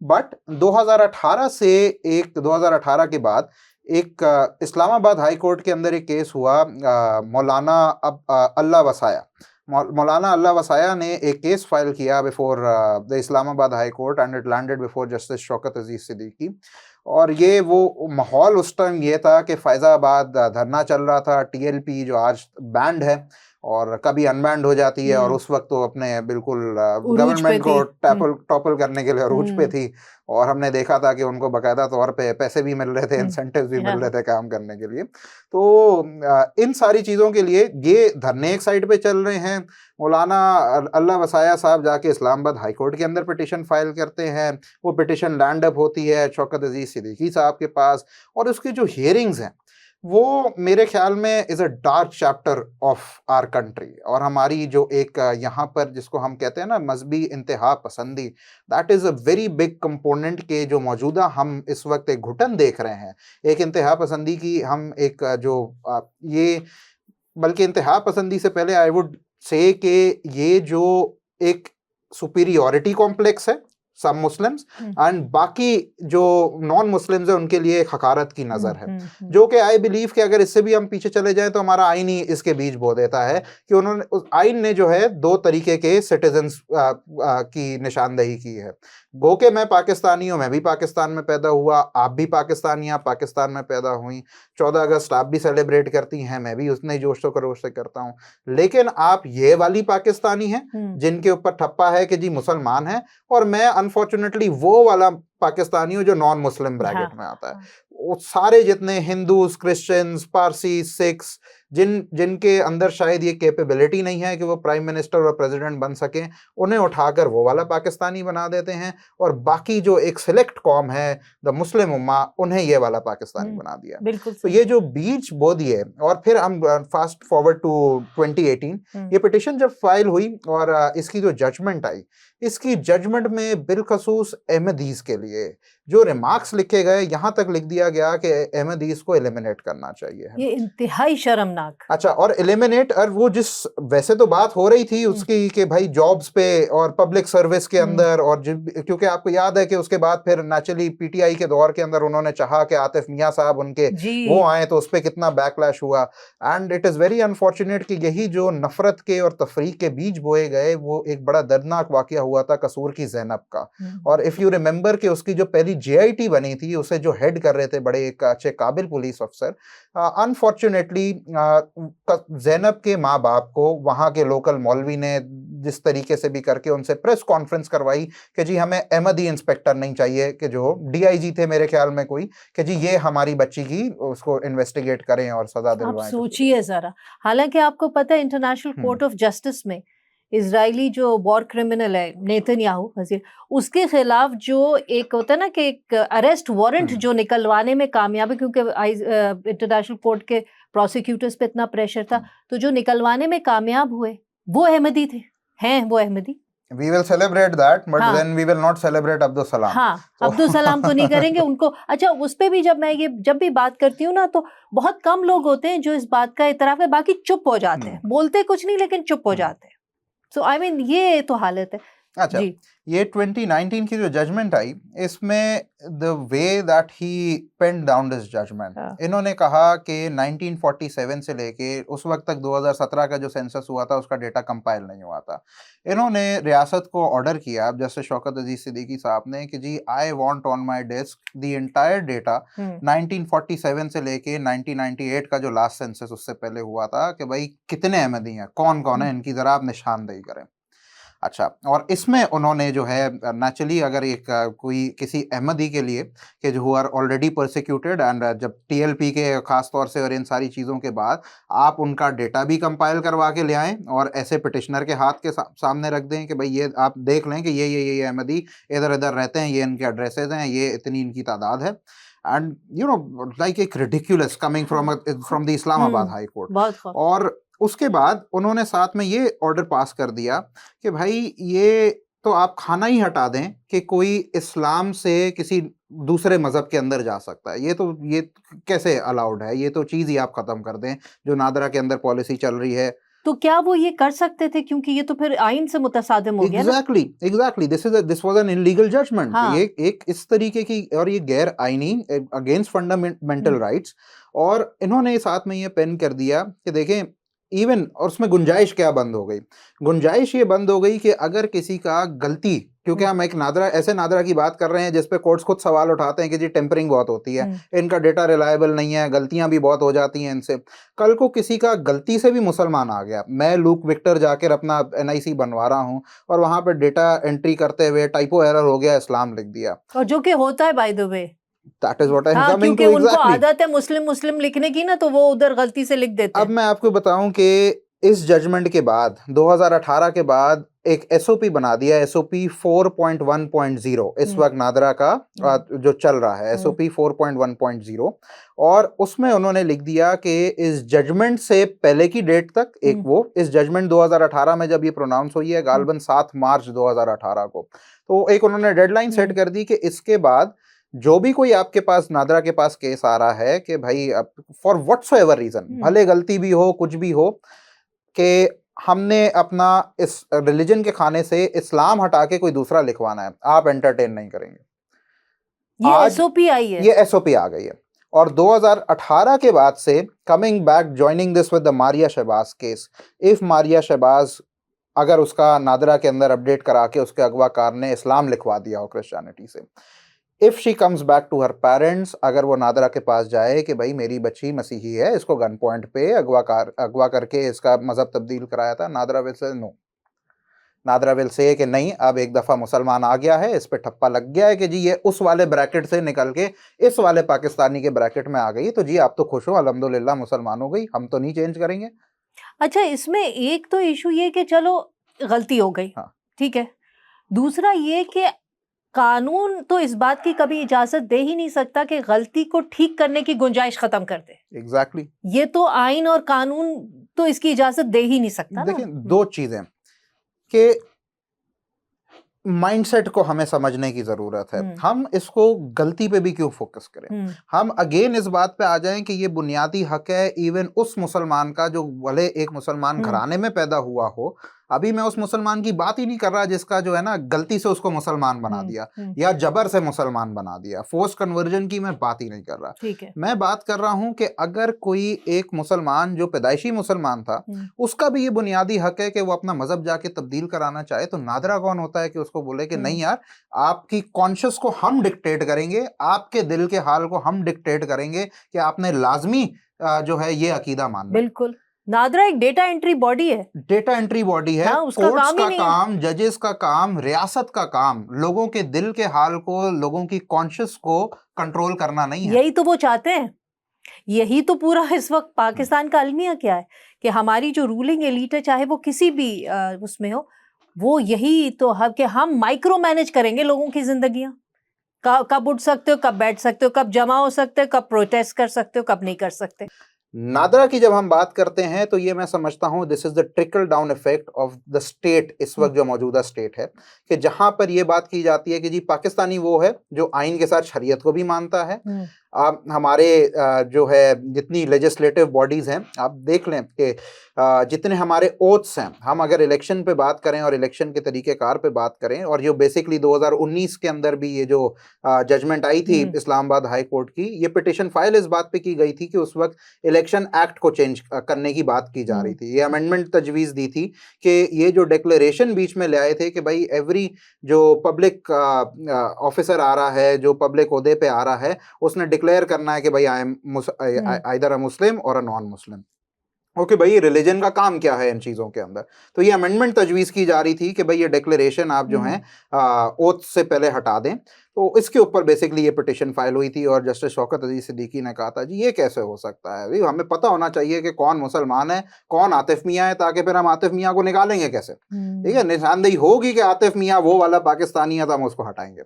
But 2018 से एक 2018 के बाद एक इस्लामाबाद हाई कोर्ट के अंदर एक केस हुआ, मौलाना अल्लाह वसाया मौलाना अल्लाह वसाया ने एक केस फाइल किया before the Islamabad high court and it landed before justice Shaukat Aziz Siddiqui. और ये वो माहौल उस टाइम ये था कि फैज़ाबाद धरना चल रहा था, टीएलपी जो आज बैंड है और कभी अनबैंड हो जाती है, और उस वक्त तो अपने बिल्कुल उरूज पे गवर्नमेंट को थी। टॉपल करने के लिए अरूज पे थी। और हमने देखा था कि उनको बाकायदा तौर पे पैसे भी मिल रहे थे, इंसेंटिव्स भी मिल रहे थे काम करने के लिए। तो इन सारी चीज़ों के लिए ये धरने एक साइड पे चल रहे हैं, मौलाना अल्लाह वसाया साहब जाके इस्लामाबाद हाई कोर्ट के अंदर पिटिशन फाइल करते हैं, वो पिटिशन लैंड अप होती है शौकत अजीज सिद्दीकी साहब के पास, और उसकी जो हियरिंग्स हैं वो मेरे ख्याल में is a dark chapter of our country. और हमारी जो एक यहाँ पर जिसको हम कहते हैं ना मजहबी इंतहा पसंदी, that is a very big component के जो मौजूदा हम इस वक्त एक घुटन देख रहे हैं, एक इंतहा पसंदी की। हम एक ये बल्कि इंतहा पसंदी से पहले आई वुड से कि ये जो एक सुपीरियॉरिटी कॉम्प्लेक्स है सब मुस्लिम्स एंड बाकी जो नॉन मुस्लिम्स है उनके लिए एक हकारत की नज़र है, जो कि आई बिलीव कि अगर इससे भी हम पीछे चले जाएं तो हमारा आइन ही इसके बीच बो देता है कि उन्होंने उस आइन ने जो है दो तरीके के सिटीजन्स की निशानदेही की है। गो के मैं पाकिस्तानी हूँ, मैं भी पाकिस्तान में पैदा हुआ, आप भी पाकिस्तानी, आप पाकिस्तान में पैदा हुई, 14 अगस्त आप भी सेलिब्रेट करती हैं, मैं भी उतने जोश खरोश से करता हूँ। लेकिन आप ये वाली पाकिस्तानी हैं जिनके ऊपर ठप्पा है कि जी मुसलमान हैं, और मैं अनफॉर्चुनेटली वो वाला पाकिस्तानी हूँ जो नॉन मुस्लिम ब्रैकेट में आता है। वो सारे जितने हिंदूज, क्रिश्चियंस, पारसी, सिख्स, जिनके अंदर शायद ये कैपेबिलिटी नहीं है कि वो प्राइम मिनिस्टर और प्रेसिडेंट बन सकें, उन्हें उठाकर वो वाला पाकिस्तानी बना देते हैं, और बाकी जो एक सिलेक्ट कौम है द मुस्लिम उम्मा, उन्हें ये वाला पाकिस्तानी बना दिया। तो ये जो बीच बो दिए, और फिर हम फास्ट फॉरवर्ड टू 2018, ये पिटिशन जब फाइल हुई और इसकी जो जजमेंट आई, इसकी जजमेंट में बिलखसूस अहमदीज के लिए जो रिमार्क्स लिखे गए, यहाँ तक लिख दिया गया कि अहमदीज को एलिमिनेट करना चाहिए। ये इंतहाई शर्मनाक। अच्छा, और एलिमिनेट, और वो जिस वैसे तो बात हो रही थी उसकी कि भाई जॉब्स पे और पब्लिक सर्विस के अंदर, और क्योंकि आपको याद है कि उसके बाद फिर नेचुरली पीटीआई के दौर के अंदर उन्होंने चाहा कि आतिफ मियां साहब उनके वो आए, तो उस पर कितना बैकलैश हुआ। And it is very unfortunate कि यही जो नफरत के और तफरीक के बीज बोए गए, वो एक बड़ा दर्दनाक वाकया हुआ था कसूर की ज़ैनब का। और इफ़ यू रिमेंबर कि उसकी जो पहली जेआईटी बनी थी, उसे जो हेड कर रहे थे बड़े एक अच्छे काबिल पुलिस अफसर, अनफॉर्चुनेटली ज़ैनब के माँ बाप को वहाँ के लोकल मौलवी ने जिस तरीके से भी करके उनसे प्रेस कॉन्फ्रेंस करवाई कि जी हमें अहमदी इंस्पेक्टर नहीं चाहिए, कि जो डीआईजी थे मेरे ख्याल में कोई, कि जी ये हमारी बच्ची की उसको इन्वेस्टिगेट करें और सजा दिलवाएं। आप सोचिए जरा, हालांकि आपको पता है इंटरनेशनल कोर्ट ऑफ जस्टिस में इजरायली जो वॉर क्रिमिनल है नेतन्याहू वजीर, उसके खिलाफ जो एक होता है ना कि एक अरेस्ट वारंट जो निकलवाने में कामयाब है, क्योंकि इंटरनेशनल कोर्ट के प्रोसिक्यूटर्स पे इतना प्रेशर था, तो जो निकलवाने में कामयाब हुए वो अहमदी थे, हैं वो Ahmadi. We will celebrate that, but then we will not celebrate Abdul Salam. Abdul Salam तो नहीं करेंगे उनको। अच्छा, उस पे भी जब भी बात करती हूँ ना, तो बहुत कम लोग होते हैं जो इस बात का इतराफ है, बाकी चुप हो जाते हैं, बोलते कुछ नहीं लेकिन चुप हो जाते हैं। सो आई मीन ये तो हालत है। अच्छा, ये 2019 की जो जजमेंट आई, इसमें the way that he pen down this judgment, इन्होंने कहा कि 1947 से लेके उस वक्त तक 2017 का जो सेंसस हुआ था उसका डेटा कंपाइल नहीं हुआ था। इन्होंने रियासत को ऑर्डर किया जैसे शौकत अजीज सिद्दीकी साहब ने कि जी I want on my desk the entire data 1947 से लेके 1998 का जो लास्ट सेंसस उससे पहले हुआ था, कि भाई कितने अहमदी हैं, कौन कौन है, इनकी जरा आप निशानदेही करें। अच्छा, और इसमें उन्होंने जो है नेचुरली अगर एक कोई किसी अहमदी के लिए कि जो आर ऑलरेडी परसिक्यूटेड, एंड जब टीएलपी के खास तौर से और इन सारी चीज़ों के बाद आप उनका डेटा भी कंपाइल करवा के ले आएँ और ऐसे पिटिशनर के हाथ के सामने रख दें कि भाई ये आप देख लें कि ये अहमदी इधर इधर रहते हैं, ये इनके एड्रेसेज हैं, ये इतनी इनकी तादाद है, एंड यू नो लाइक एक ridiculous coming from the Islamabad high court. और उसके बाद उन्होंने साथ में ये ऑर्डर पास कर दिया कि भाई ये तो आप खाना ही हटा दें कि कोई इस्लाम से किसी दूसरे मज़हब के अंदर जा सकता है, ये कैसे अलाउड है, ये तो चीज़ ही आप ख़त्म कर दें जो नादरा के अंदर पॉलिसी चल रही है। तो क्या वो ये कर सकते थे, क्योंकि ये तो फिर आइन से मुतसादिम हो गया ना? Exactly this was an illegal judgment. हाँ। ये एक इस तरीके की, और ये गैर आईनी, अगेंस्ट फंडामेंटल राइट्स। और इन्होंने साथ में ये पेन कर दिया कि देखें इवन, और उसमें गुंजाइश क्या बंद हो गई, गुंजाइश ये बंद हो गई कि अगर किसी का गलती, क्योंकि हम एक नादरा, ऐसे नादरा की बात कर रहे हैं जिसपे कोर्ट्स खुद सवाल उठाते हैं कि जी टेम्परिंग बहुत होती है, इनका डेटा रिलायबल नहीं है, गलतियां भी बहुत हो जाती हैं इनसे। कल को किसी का गलती से भी मुसलमान आ गया, मैं लूक विक्टर जाकर अपना NIC बनवा रहा हूँ और वहां पर डेटा एंट्री करते हुए टाइपो एरर हो गया, इस्लाम लिख दिया, और जो कि होता है by the way. That is what I am हाँ, कमिंग क्योंकि टू। उनको आदत है मुस्लिम मुस्लिम लिखने की ना, तो वो उधर गलती से लिख देते अब हैं। मैं आपको बताऊं कि इस जजमेंट के बाद 2018 के बाद एक SOP बना दिया, SOP 4.1.0 इस वक्त नादरा का जो चल रहा है, SOP 4.1.0। और उसमें उन्होंने लिख दिया कि इस जजमेंट से पहले की डेट तक, एक वो इस जजमेंट 2018 में जब ये प्रोनाउंस हुई है, गालबन 7 मार्च 2018 को, तो एक उन्होंने डेडलाइन सेट कर दी कि इसके बाद जो भी कोई आपके पास, नादरा के पास केस आ रहा है कि भाई फॉर व्हाटसोएवर रीजन, भले गलती भी हो, कुछ भी हो, कि हमने अपना इस रिलीजन के खाने से इस्लाम हटा के कोई दूसरा लिखवाना है, आप एंटरटेन नहीं करेंगे। ये आज SOP आई है, ये SOP आ गई है। और 2018 के बाद से coming back, joining this with the Maria Shahbaz case, if Maria Shahbaz अगर उसका नादरा के अंदर अपडेट करा के उसके अगवाकार ने इस्लाम लिखवा दिया हो क्रिश्चियनिटी से, if she comes back to her parents, अगर वो नादरा के पास जाए कि भाई मेरी बच्ची मसीही है, इसको गन पॉइंट पे अगवा करके इसका मजहब तब्दील कराया था, NADRA will say no, NADRA will say कि नहीं, अब एक दफा मुसलमान आ गया है, इस पे ठप्पा लग गया है कि जी ये उस वाले ब्रैकेट से निकल के इस वाले पाकिस्तानी के ब्रैकेट में आ गई, तो जी आप तो खुश हो, अल्हम्दुलिल्लाह मुसलमान हो गई, हम तो नहीं चेंज करेंगे। अच्छा, इसमें एक तो इशू ये कि चलो गलती हो गई, हाँ। ठीक है, दूसरा ये कि कानून तो इस बात की कभी इजाजत दे ही नहीं सकता कि गलती को ठीक करने की गुंजाइश खत्म कर दे। एग्जैक्टली ये तो आइन और कानून तो इसकी इजाजत दे ही नहीं सकता ना। देखिए, दो चीजें कि माइंडसेट को हमें समझने की जरूरत है। हम इसको गलती पे भी क्यों फोकस करें, हम अगेन इस बात पे आ जाएं कि ये बुनियादी हक है इवन उस मुसलमान का जो भले एक मुसलमान घराने में पैदा हुआ हो। अभी मैं उस मुसलमान की बात ही नहीं कर रहा जिसका जो है ना गलती से उसको मुसलमान बना दिया या जबर से मुसलमान बना दिया, फोर्स कन्वर्जन की मैं बात ही नहीं कर रहा। ठीक है। मैं बात कर रहा हूं कि अगर कोई एक मुसलमान जो पैदाइशी मुसलमान था, उसका भी ये बुनियादी हक है कि वो अपना मजहब जाके तब्दील कराना चाहे, तो नादरा कौन होता है कि उसको बोले कि नहीं यार, आपकी कॉन्शियस को हम डिक्टेट करेंगे, आपके दिल के हाल को हम डिक्टेट करेंगे कि आपने लाजमी जो है ये अकीदा मानना। बिल्कुल, नादरा एक डेटा एंट्री बॉडी है, डेटा एंट्री बॉडी है। हाँ, उसका कोर्ट्स काम ही का नहीं काम, जजेस का काम, रियासत का काम लोगों के दिल के हाल को, लोगों की कॉन्शियस को कंट्रोल करना नहीं है। यही तो वो चाहते हैं, यही तो पूरा इस वक्त पाकिस्तान का अलमिया क्या है कि हमारी जो रूलिंग एलीट है, चाहे वो किसी भी उसमें हो, वो यही तो है कि हम माइक्रो मैनेज करेंगे लोगों की जिंदगियां। कब उठ सकते हो, कब बैठ सकते हो, कब जमा हो सकते हो, कब प्रोटेस्ट कर सकते हो, कब नहीं कर सकते। नादरा की जब हम बात करते हैं तो ये मैं समझता हूं this is the trickle down effect of the state, इस वक्त जो मौजूदा स्टेट है, कि जहां पर ये बात की जाती है कि जी पाकिस्तानी वो है जो आइन के साथ शरीयत को भी मानता है। आप हमारे जो है जितनी लेजिस्लेटिव बॉडीज हैं, आप देख लें कि जितने हमारे ओथ्स हैं, हम अगर इलेक्शन पे बात करें और इलेक्शन के तरीकेकार पे बात करें, और जो बेसिकली 2019 के अंदर भी ये जो जजमेंट आई थी इस्लामाबाद हाई कोर्ट की, ये पिटिशन फाइल इस बात पे की गई थी कि उस वक्त इलेक्शन एक्ट को चेंज करने की बात की जा रही थी। ये अमेंडमेंट तजवीज़ दी थी कि ये जो डिक्लेरेशन बीच में ले आए थे कि भाई एवरी जो पब्लिक ऑफिसर आ रहा है, जो पब्लिक ओहदे पे आ रहा है, उसने डिक्लेयर करना है कि भाई आई एम आइदर अ मुस्लिम और अ नॉन मुस्लिम। ओके भाई, रिलीजन का काम क्या है इन चीज़ों के अंदर। तो ये अमेंडमेंट तजवीज़ की जा रही थी कि भाई ये डिक्लेरेशन आप जो हैं ओथ से पहले हटा दें। तो इसके ऊपर बेसिकली ये पिटिशन फाइल हुई थी और जस्टिस शौकत अजीज सिद्दीकी ने कहा था जी ये कैसे हो सकता है, भाई हमें पता होना चाहिए कि कौन मुसलमान है, कौन आतिफ मियाँ है, ताकि फिर हम आतिफ मियाँ को निकालेंगे कैसे। ठीक है, निशानदेही होगी कि आतिफ मियाँ वो वाला पाकिस्तानी है तो हम उसको हटाएंगे।